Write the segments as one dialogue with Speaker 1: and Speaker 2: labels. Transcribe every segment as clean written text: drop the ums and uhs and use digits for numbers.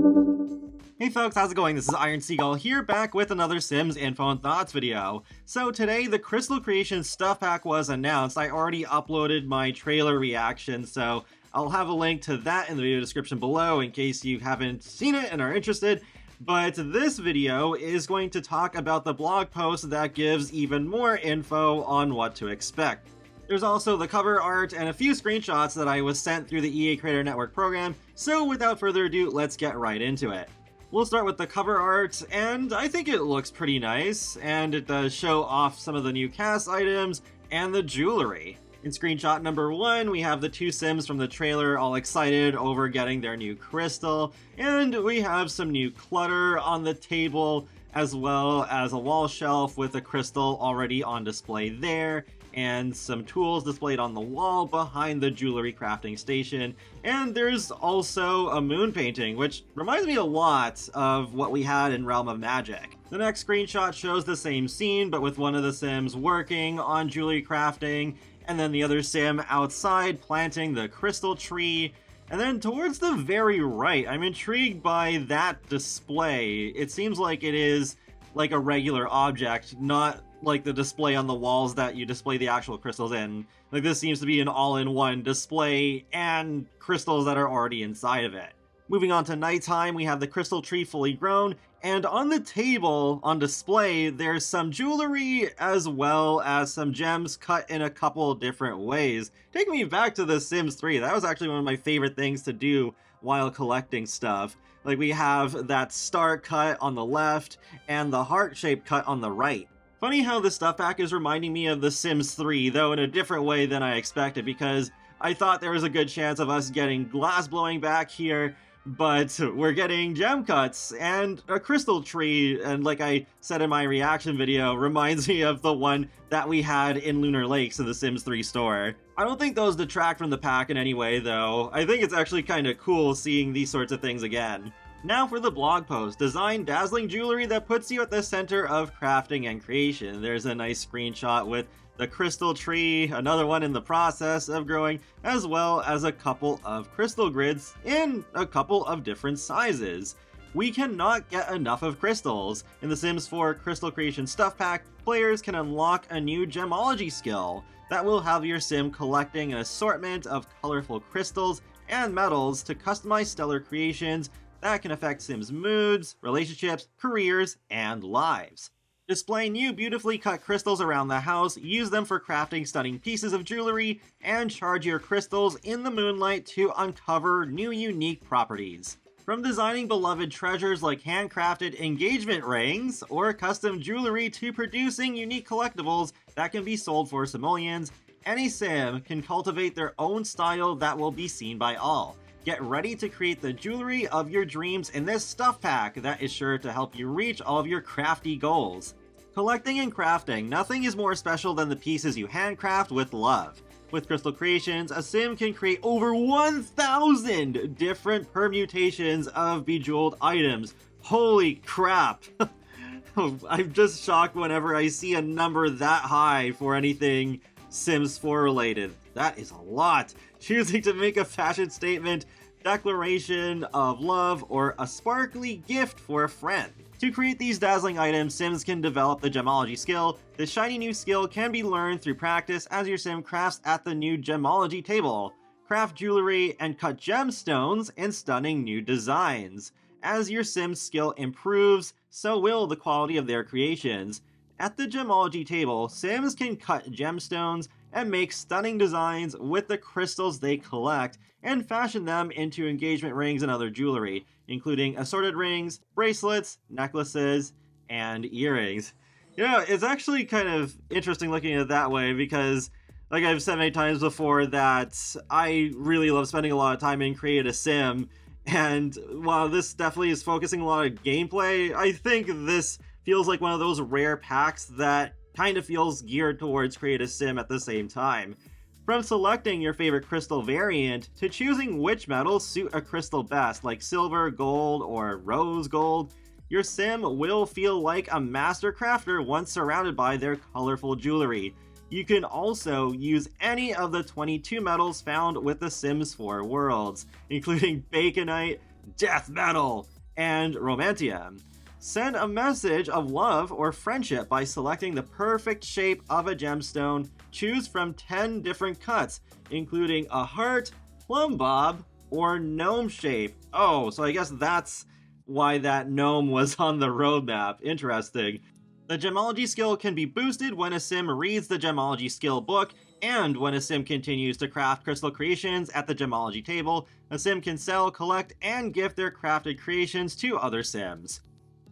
Speaker 1: Hey folks, how's it going? This is Iron Seagull here, back with another Sims Info and Thoughts video. So today, the Crystal Creation Stuff Pack was announced. I already uploaded my trailer reaction, so I'll have a link to that in the video description below in case you haven't seen it and are interested. But this video is going to talk about the blog post that gives even more info on what to expect. There's also the cover art and a few screenshots that I was sent through the EA Creator Network program, so without further ado, let's get right into it. We'll start with the cover art, and I think it looks pretty nice, and it does show off some of the new cast items and the jewelry. In screenshot number 1, we have the two Sims from the trailer all excited over getting their new crystal, and we have some new clutter on the table, as well as a wall shelf with a crystal already on display there, and some tools displayed on the wall behind the jewelry crafting station. And there's also a moon painting, which reminds me a lot of what we had in Realm of Magic. The next screenshot shows the same scene, but with one of the Sims working on jewelry crafting, and then the other Sim outside planting the crystal tree. And then towards the very right, I'm intrigued by that display. It seems like it is like a regular object, not like the display on the walls that you display the actual crystals in. Like, this seems to be an all-in-one display and crystals that are already inside of it. Moving on to nighttime, we have the crystal tree fully grown, and on the table on display there's some jewelry as well as some gems cut in a couple different ways. Taking me back to The Sims 3, that was actually one of my favorite things to do while collecting stuff. Like, we have that star cut on the left and the heart-shaped cut on the right. Funny how this stuff pack is reminding me of The Sims 3, though in a different way than I expected, because I thought there was a good chance of us getting glass blowing back here, but we're getting gem cuts and a crystal tree, and like I said in my reaction video, reminds me of the one that we had in Lunar Lakes in the Sims 3 store. I don't think those detract from the pack in any way, though. I think it's actually kind of cool seeing these sorts of things again. Now for the blog post. Design dazzling jewelry that puts you at the center of crafting and creation. There's a nice screenshot with the crystal tree, another one in the process of growing, as well as a couple of crystal grids in a couple of different sizes. We cannot get enough of crystals. In the Sims 4 Crystal Creation Stuff Pack, players can unlock a new gemology skill that will have your Sim collecting an assortment of colorful crystals and metals to customize stellar creations that can affect Sims' moods, relationships, careers, and lives. Display new beautifully cut crystals around the house, use them for crafting stunning pieces of jewelry, and charge your crystals in the moonlight to uncover new unique properties. From designing beloved treasures like handcrafted engagement rings or custom jewelry to producing unique collectibles that can be sold for simoleons, any Sim can cultivate their own style that will be seen by all. Get ready to create the jewelry of your dreams in this stuff pack that is sure to help you reach all of your crafty goals. Collecting and crafting, nothing is more special than the pieces you handcraft with love. With Crystal Creations, a Sim can create over 1,000 different permutations of bejeweled items. Holy crap! I'm just shocked whenever I see a number that high for anything Sims 4 related. That is a lot. Choosing to make a fashion statement, declaration of love, or a sparkly gift for a friend. To create these dazzling items, Sims can develop the gemology skill. The shiny new skill can be learned through practice as your Sim crafts at the new gemology table. Craft jewelry and cut gemstones in stunning new designs. As your Sim's skill improves, so will the quality of their creations. At the gemology table, Sims can cut gemstones and make stunning designs with the crystals they collect and fashion them into engagement rings and other jewelry, including assorted rings, bracelets, necklaces, and earrings. You know, it's actually kind of interesting looking at it that way because, like I've said many times before, that I really love spending a lot of time in Create a Sim, and while this definitely is focusing a lot of gameplay, I think this feels like one of those rare packs that kind of feels geared towards Create a Sim at the same time. From selecting your favorite crystal variant to choosing which metals suit a crystal best, like silver, gold, or rose gold, your Sim will feel like a master crafter once surrounded by their colorful jewelry. You can also use any of the 22 metals found with the Sims 4 worlds, including baconite, death metal, and romantium. Send a message of love or friendship by selecting the perfect shape of a gemstone. Choose from 10 different cuts, including a heart, plumb bob, or gnome shape. Oh, so I guess that's why that gnome was on the roadmap. Interesting. The gemology skill can be boosted when a sim reads the gemology skill book, and when a sim continues to craft crystal creations at the gemology table. A sim can sell, collect, and gift their crafted creations to other sims.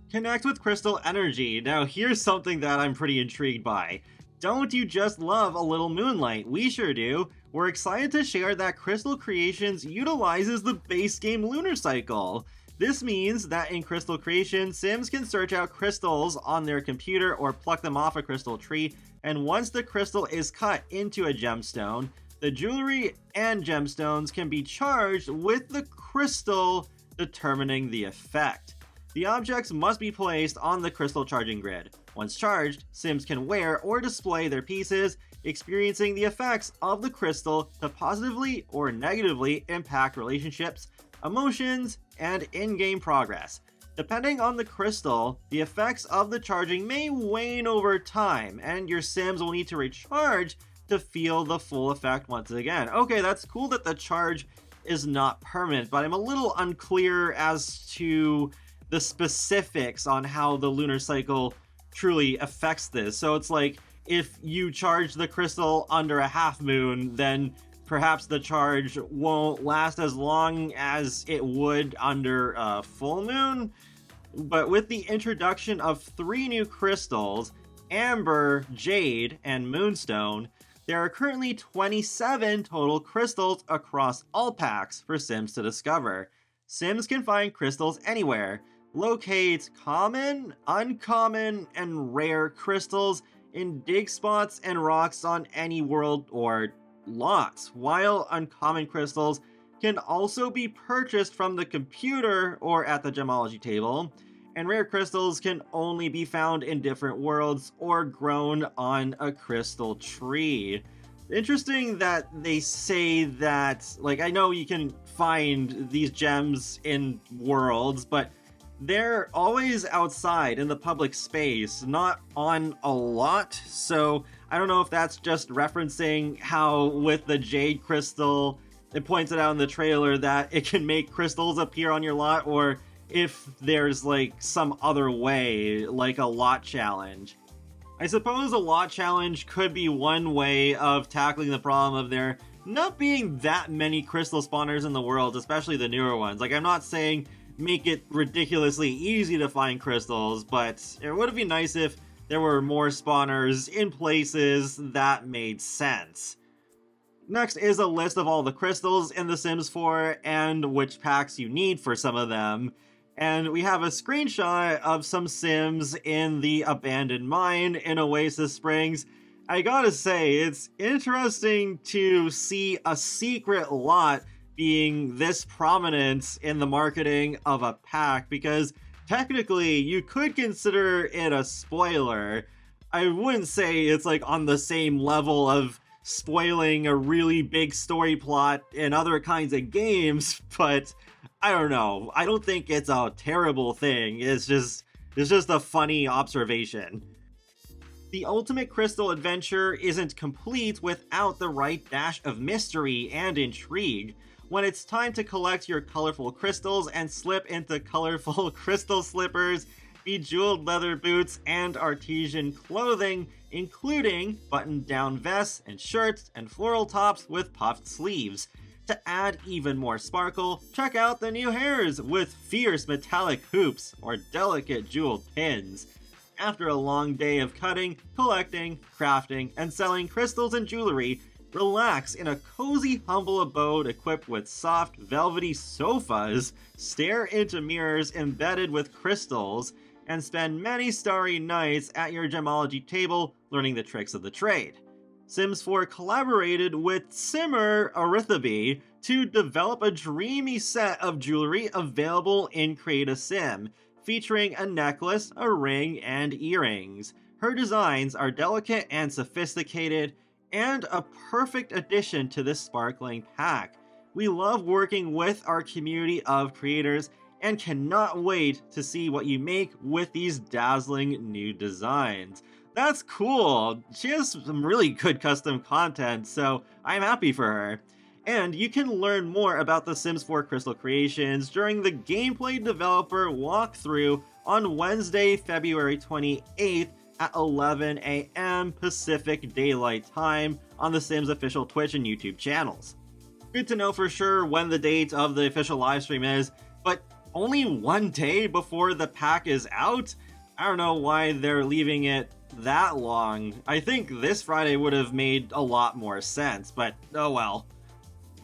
Speaker 1: Connect with crystal energy. Now here's something that I'm pretty intrigued by. Don't you just love a little moonlight? We sure do. We're excited to share that Crystal Creations utilizes the base game Lunar cycle. This means that in Crystal Creations, sims can search out crystals on their computer or pluck them off a crystal tree, and once the crystal is cut into a gemstone, the jewelry and gemstones can be charged with the crystal, determining the effect. The objects must be placed on the crystal charging grid. Once charged, sims can wear or display their pieces, experiencing the effects of the crystal to positively or negatively impact relationships, emotions, and in-game progress. Depending on the crystal, the effects of the charging may wane over time, and your sims will need to recharge to feel the full effect once again. Okay, that's cool that the charge is not permanent, but I'm a little unclear as to the specifics on how the lunar cycle truly affects this. So it's like, if you charge the crystal under a half moon, then perhaps the charge won't last as long as it would under a full moon. But with the introduction of 3 new crystals, Amber, Jade, and Moonstone, there are currently 27 total crystals across all packs for sims to discover. Sims can find crystals anywhere. Locate common, uncommon, and rare crystals in dig spots and rocks on any world or lots, while uncommon crystals can also be purchased from the computer or at the gemology table, and rare crystals can only be found in different worlds or grown on a crystal tree. Interesting that they say that, like, I know you can find these gems in worlds, but they're always outside in the public space, not on a lot. So I don't know if that's just referencing how with the jade crystal, it points it out in the trailer that it can make crystals appear on your lot, or if there's like some other way, like a lot challenge. I suppose a lot challenge could be one way of tackling the problem of there not being that many crystal spawners in the world, especially the newer ones. Like, I'm not saying make it ridiculously easy to find crystals, but it would be nice if there were more spawners in places that made sense. Next is a list of all the crystals in The Sims 4 and which packs you need for some of them. And we have a screenshot of some sims in the abandoned mine in Oasis Springs. I gotta say, it's interesting to see a secret lot being this prominent in the marketing of a pack, because technically you could consider it a spoiler. I wouldn't say it's like on the same level of spoiling a really big story plot in other kinds of games, but I don't know. I don't think it's a terrible thing. It's just a funny observation. The ultimate crystal adventure isn't complete without the right dash of mystery and intrigue. When it's time to collect your colorful crystals and slip into colorful crystal slippers, bejeweled leather boots, and artesian clothing, including button-down vests and shirts and floral tops with puffed sleeves. To add even more sparkle, check out the new hairs with fierce metallic hoops or delicate jeweled pins. After a long day of cutting, collecting, crafting, and selling crystals and jewelry, relax in a cozy, humble abode equipped with soft, velvety sofas, stare into mirrors embedded with crystals, and spend many starry nights at your gemology table learning the tricks of the trade. Sims 4 collaborated with Simmer Arithaby to develop a dreamy set of jewelry available in Create a Sim, featuring a necklace, a ring, and earrings. Her designs are delicate and sophisticated, and a perfect addition to this sparkling pack. We love working with our community of creators and cannot wait to see what you make with these dazzling new designs. That's cool. She has some really good custom content, so I'm happy for her. And you can learn more about the Sims 4 Crystal creations during the Gameplay Developer Walkthrough on Wednesday, February 28th at 11 a.m. Pacific Daylight Time on the Sims official Twitch and YouTube channels. Good to know for sure when the date of the official livestream is, but only one day before the pack is out? I don't know why they're leaving it that long. I think this Friday would have made a lot more sense, but oh well.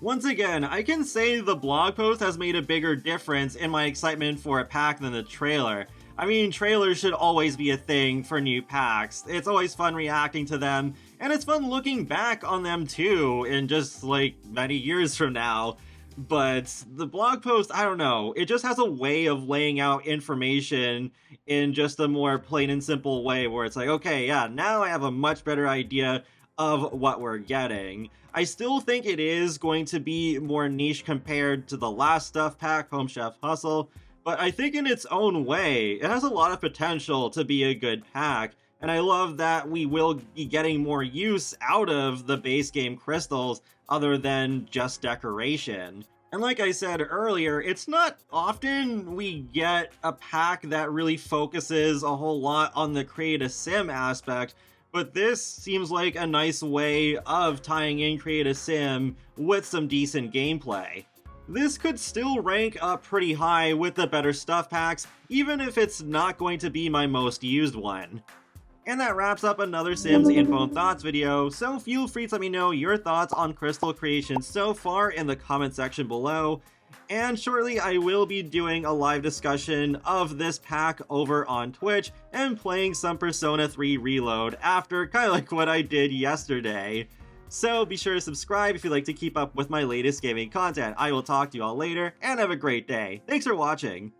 Speaker 1: Once again, I can say the blog post has made a bigger difference in my excitement for a pack than the trailer. I mean, trailers should always be a thing for new packs. It's always fun reacting to them, and it's fun looking back on them too, in just like many years from now. But the blog post, I don't know, it just has a way of laying out information in just a more plain and simple way where it's like, okay, yeah, now I have a much better idea of what we're getting. I still think it is going to be more niche compared to the last stuff pack, Home Chef Hustle, but I think in its own way, it has a lot of potential to be a good pack, and I love that we will be getting more use out of the base game crystals other than just decoration. And like I said earlier, it's not often we get a pack that really focuses a whole lot on the create a sim aspect, but this seems like a nice way of tying in create a sim with some decent gameplay. This could still rank up pretty high with the better stuff packs, even if it's not going to be my most used one. And that wraps up another Sims Info and Thoughts video, so feel free to let me know your thoughts on Crystal creations so far in the comment section below. And shortly I will be doing a live discussion of this pack over on Twitch and playing some Persona 3 Reload after, kind of like what I did yesterday. So be sure to subscribe if you'd like to keep up with my latest gaming content. I will talk to you all later, and have a great day. Thanks for watching!